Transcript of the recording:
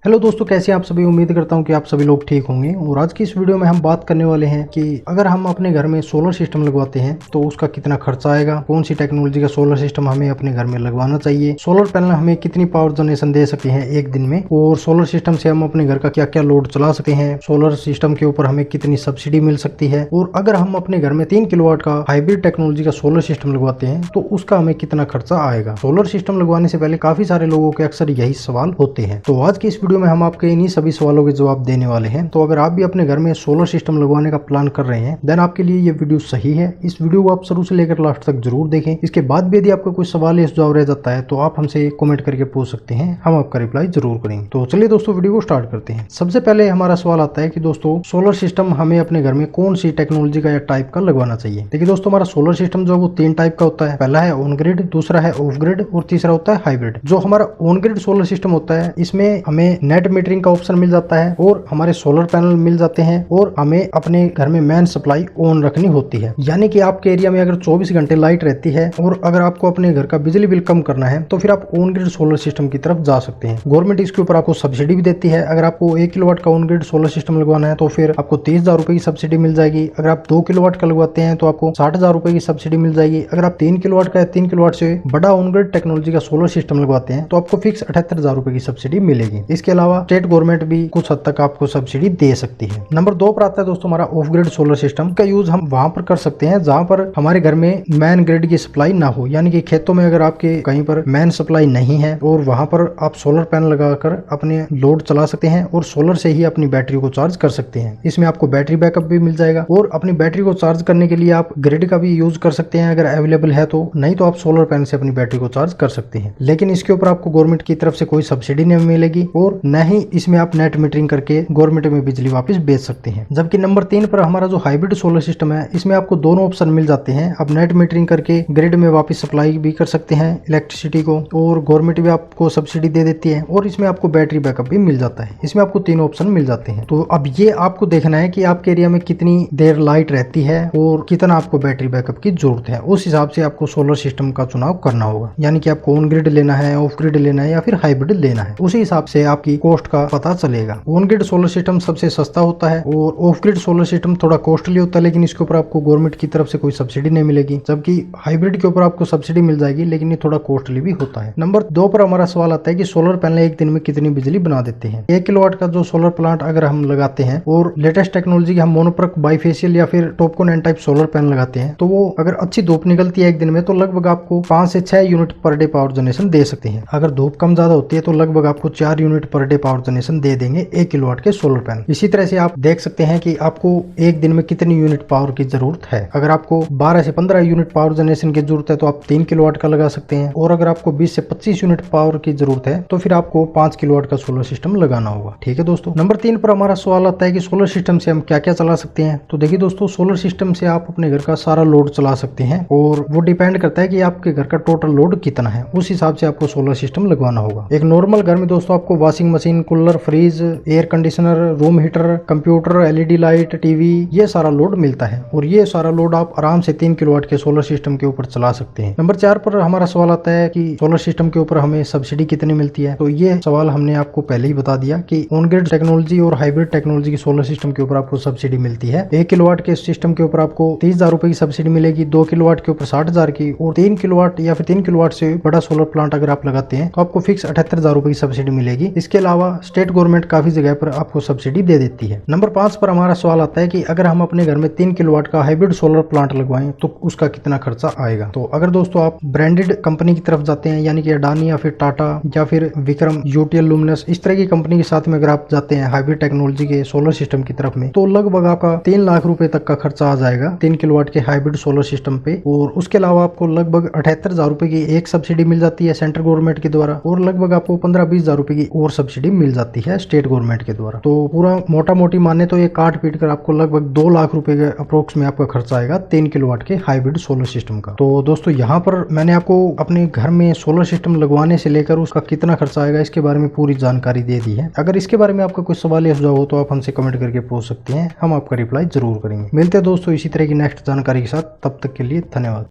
Hello दोस्तों, कैसे हैं आप सभी। उम्मीद करता हूं कि आप सभी लोग ठीक होंगे। और आज की इस वीडियो में हम बात करने वाले हैं कि अगर हम अपने घर में सोलर सिस्टम लगवाते हैं तो उसका कितना खर्चा आएगा, कौन सी टेक्नोलॉजी का सोलर सिस्टम हमें अपने घर में लगवाना चाहिए, सोलर पैनल हमें कितनी पावर जनरेशन दे सकते हैं एक दिन में, और सोलर सिस्टम से हम अपने घर का क्या क्या लोड चला सकते हैं, सोलर सिस्टम के ऊपर हमें कितनी सब्सिडी मिल सकती है, और अगर हम अपने घर में 3 किलोवाट का हाइब्रिड टेक्नोलॉजी का सोलर सिस्टम लगवाते हैं तो उसका हमें कितना खर्चा आएगा। सोलर सिस्टम लगवाने से पहले काफी सारे लोगों के अक्सर यही सवाल होते हैं। तो आज की इस वीडियो में हम आपके इन्हीं सभी सवालों के जवाब देने वाले हैं। तो अगर आप भी अपने घर में सोलर सिस्टम लगवाने का प्लान कर रहे हैं देन आपके लिए ये वीडियो सही है। इस वीडियो को आप शुरू से लेकर लास्ट तक जरूर देखें। इसके बाद भी यदि आपका कोई सवाल या सुझाव रह जाता है तो आप हमसे कमेंट करके पूछ सकते हैं, हम आपका रिप्लाई जरूर करेंगे। तो चलिए दोस्तों वीडियो को स्टार्ट करते हैं। सबसे पहले हमारा सवाल आता है कि दोस्तों सोलर सिस्टम हमें अपने घर में कौन सी टेक्नोलॉजी का या टाइप का लगवाना चाहिए। देखिए दोस्तों, हमारा सोलर सिस्टम जो वो 3 टाइप का होता है। पहला है ऑन ग्रिड, दूसरा है ऑफ ग्रिड और तीसरा होता है हाइब्रिड। जो हमारा ऑन ग्रिड सोलर सिस्टम होता है इसमें हमें नेट मीटरिंग का ऑप्शन मिल जाता है और हमारे सोलर पैनल मिल जाते हैं और हमें अपने घर में मेन सप्लाई ऑन रखनी होती है। यानी कि आपके एरिया में अगर 24 घंटे लाइट रहती है और अगर आपको अपने घर का बिजली बिल कम करना है तो फिर आप ऑन ग्रिड सोलर सिस्टम की तरफ जा सकते हैं। गवर्नमेंट इसके ऊपर आपको सब्सिडी भी देती है। अगर आपको 1 किलोवाट का ऑन ग्रिड सोलर सिस्टम लगवाना है तो फिर आपको 30,000 रुपए की सब्सिडी मिल जाएगी। अगर आप 2 किलोवाट का लगवाते हैं तो आपको 60,000 रुपए की सब्सिडी मिल जाएगी। अगर आप 3 किलोवाट का या 3 किलोवाट से बड़ा ऑन ग्रिड टेक्नोलॉजी का सोलर सिस्टम लगवाते हैं तो आपको फिक्स 78,000 रुपए की सब्सिडी मिलेगी। इसके अलावा स्टेट गवर्नमेंट भी कुछ हद तक आपको सब्सिडी दे सकती है। नंबर 2 पर आता है दोस्तों हमारा ऑफ ग्रिड सोलर सिस्टम का यूज हम वहां पर कर सकते हैं जहां पर हमारे घर में मेन ग्रिड की सप्लाई ना हो। यानी कि खेतों में अगर आपके कहीं पर मेन सप्लाई नहीं है और वहां पर आप सोलर पैनल लगाकर अपने लोड चला सकते हैं और सोलर से ही अपनी बैटरी को चार्ज कर सकते हैं। इसमें आपको बैटरी बैकअप भी मिल जाएगा और अपनी बैटरी को चार्ज करने के लिए आप ग्रिड का भी यूज कर सकते हैं अगर अवेलेबल है तो, नहीं तो आप सोलर पैनल से अपनी बैटरी को चार्ज कर सकते हैं। लेकिन इसके ऊपर आपको गवर्नमेंट की तरफ से कोई सब्सिडी नहीं मिलेगी और न ही इसमें आप नेट मीटरिंग करके गवर्नमेंट में बिजली वापस बेच सकते हैं। जबकि नंबर 3 पर हमारा जो हाइब्रिड सोलर सिस्टम है इसमें आपको दोनों ऑप्शन मिल जाते हैं। आप नेट मीटरिंग करके ग्रिड में वापस सप्लाई भी कर सकते हैं इलेक्ट्रिसिटी को और गवर्नमेंट भी आपको सब्सिडी दे देती है और इसमें आपको बैटरी बैकअप भी मिल जाता है। इसमें आपको 3 ऑप्शन मिल जाते हैं। तो अब ये आपको देखना है कि आपके एरिया में कितनी देर लाइट रहती है और कितना आपको बैटरी बैकअप की जरूरत है। उस हिसाब से आपको सोलर सिस्टम का चुनाव करना होगा। यानी कि आपको ऑन ग्रिड लेना है, ऑफ ग्रिड लेना है या फिर हाइब्रिड लेना है, उसी हिसाब से आपकी कॉस्ट का पता चलेगा। ऑन ग्रिड सोलर सिस्टम सबसे सस्ता होता है और ऑफ ग्रिड सोलर सिस्टम थोड़ा कॉस्टली होता है, लेकिन इसके ऊपर आपको गवर्नमेंट की तरफ से कोई सब्सिडी नहीं मिलेगी। जबकि हाइब्रिड के ऊपर आपको सब्सिडी मिल जाएगी लेकिन ये थोड़ा कॉस्टली भी होता है। नंबर 2 पर हमारा सवाल आता है कि सोलर पैनल एक दिन में कितनी बिजली बना देते हैं। 1 किलोवाट का जो सोलर प्लांट अगर हम लगाते हैं और लेटेस्ट टेक्नोलॉजी के हम मोनोप्रक बाइफेशियल या फिर TOPCon N type solar panel लगाते हैं तो वो अगर अच्छी धूप निकलती है एक दिन में तो लगभग आपको 5 से 6 unit per day power generation दे सकते हैं। अगर धूप कम ज्यादा होती है तो लगभग आपको 4 unit per day power generation दे देंगे 1 किलोवाट के सोलर पैनल। इसी तरह से आप देख सकते हैं कि आपको एक दिन में कितनी यूनिट पावर की जरूरत है। अगर आपको 12 से 15 यूनिट पावर जनरेशन की जरूरत है तो आप 3 किलोवाट का लगा सकते हैं और अगर आपको 20 से 25 यूनिट पावर की जरूरत है तो फिर आपको 5 किलोवाट का सोलर सिस्टम लगाना होगा। ठीक है दोस्तों। नंबर 3 पर हमारा सवाल आता है कि सोलर सिस्टम से हम क्या क्या चला सकते हैं। तो देखिए दोस्तों, सोलर सिस्टम से आप अपने घर का सारा लोड चला सकते हैं और वो डिपेंड करता है कि आपके घर का टोटल लोड कितना है, उस हिसाब से आपको सोलर सिस्टम लगवाना होगा। एक नॉर्मल घर में दोस्तों आपको washing machine, cooler, fridge, air conditioner, room heater, computer, LED light, TV, ये सारा लोड मिलता है और ये सारा लोड आप आराम से 3 किलोवाट के सोलर सिस्टम के ऊपर चला सकते हैं। नंबर 4 पर हमारा सवाल आता है कि सोलर सिस्टम के ऊपर हमें सब्सिडी कितनी मिलती है। तो ये सवाल हमने आपको पहले ही बता दिया कि ऑन ग्रिड टेक्नोलॉजी और हाइब्रिड टेक्नोलॉजी की सोलर सिस्टम के ऊपर आपको सब्सिडी मिलती है। 1 किलोवाट के सिस्टम के ऊपर आपको 30,000 रुपए की सब्सिडी मिलेगी, 2 किलोवाट के ऊपर 60,000 की और 3 किलोवाट या फिर 3 किलोवाट से बड़ा सोलर प्लांट अगर आप लगाते हैं तो आपको फिक्स 78,000 रुपए की सब्सिडी मिलेगी। इसके अलावा स्टेट गवर्नमेंट काफी जगह पर आपको सब्सिडी दे देती है। नंबर 5 पर हमारा सवाल आता है कि अगर हम अपने घर में 3 किलोवाट का हाइब्रिड सोलर प्लांट लगवाएं तो उसका कितना खर्चा आएगा। तो अगर दोस्तों आप ब्रांडेड कंपनी की तरफ जाते हैं यानी कि अडानी या फिर टाटा या फिर विक्रम, यूटीएल, लुमिनस, इस तरह की कंपनी के साथ में अगर आप जाते हैं हाइब्रिड टेक्नोलॉजी के सोलर सिस्टम की तरफ में तो लगभग आपका 3 लाख रुपए तक का खर्चा आ जाएगा 3 किलोवाट के हाइब्रिड सोलर सिस्टम पे। और उसके अलावा आपको लगभग 78,000 रुपए की एक सब्सिडी मिल जाती है सेंट्रल गवर्नमेंट के द्वारा और लगभग आपको 15-20,000 रुपए की और सब्सिडी मिल जाती है स्टेट गवर्नमेंट के द्वारा। तो पूरा मोटा मोटी माने तो ये काट पीट कर आपको लगभग 2 लाख रुपए के अप्रोक्स में आपका खर्चा आएगा 3 किलोवाट के हाइब्रिड सोलर सिस्टम का। तो दोस्तों यहाँ पर मैंने आपको अपने घर में सोलर सिस्टम लगवाने से लेकर उसका कितना खर्चा आएगा इसके बारे में पूरी जानकारी दे दी है। अगर इसके बारे में आपका कोई सवाल या सुझाव हो तो आप हमसे कमेंट करके पूछ सकते हैं, हम आपका रिप्लाई जरूर करेंगे। मिलते हैं दोस्तों इसी तरह की नेक्स्ट जानकारी के साथ, तब तक के लिए धन्यवाद।